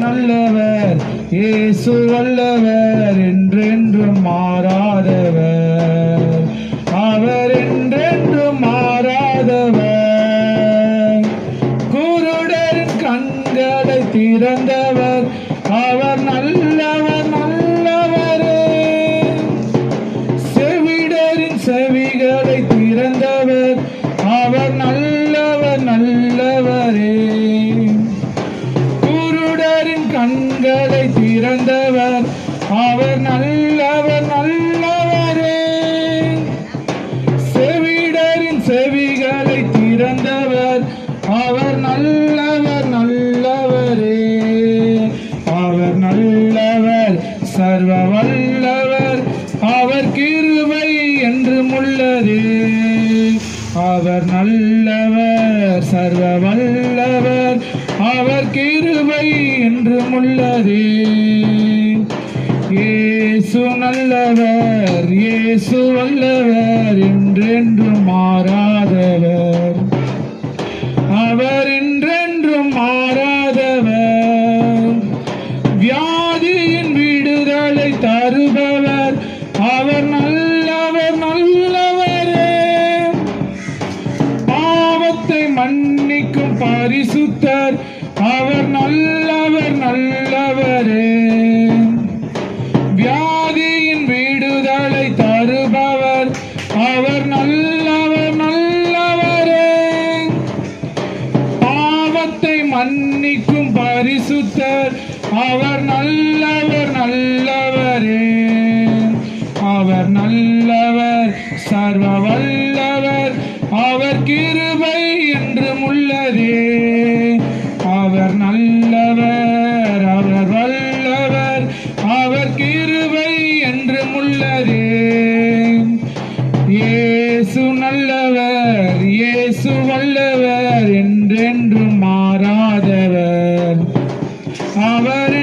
நல்லவர், இயேசு வல்லவர், என்றென்றும் மாறாதவர், அவர் என்றென்றும் மாறாதவர். குருடரின் கண்களை திறந்தவர், அவர் நல்லவர் நல்லவரே. செவிடரின் செவிகளை திறந்தவர், அவர் நல்லவர் நல்லவரே. குருடரின் கண்களை திறந்தவர், அவர் நல்லவர் நல்லவரே. செவிடரின் செவிகளை திறந்தவர், அவர் நல்லவர் நல்லவரே. அவர் நல்லவர், சர்வ வல்லவர், அவர் கிருபை என்றும் உள்ளதே. அவர் நல்லவர், சர்வ வல்லவர், அவர் கிருபை என்றும் உள்ளதே. இயேசு நல்லவர், இயேசு வல்லவர், என்றென்றும் மாறாதவர், அவர் என்றென்றும் மாறாதவர். வியாதியின் விடுதலை தருபவர், அவர் நல்லவர் நல்லவரே. பாவத்தை மன்னிக்கும் பரிசுத்தர், அவர் நல்லவர் நல்லவரே. வியாதியின் விடுதலை தருபவர், அவர் நல்லவர் நல்லவரே. பாவத்தை மன்னிக்கும் பரிசுத்தர், அவர் நல்லவர் நல்லவரே. அவர் நல்லவர், சர்வ வல்லவர், அவர் கிருபை என்றும் உள்ளதே. அவர் நல்லவர், அவர் வல்லவர், அவர் கிருபை என்றும் உள்ளதே. இயேசு நல்லவர், இயேசு வல்லவர், என்றென்றும் மாறாதவர், அவர்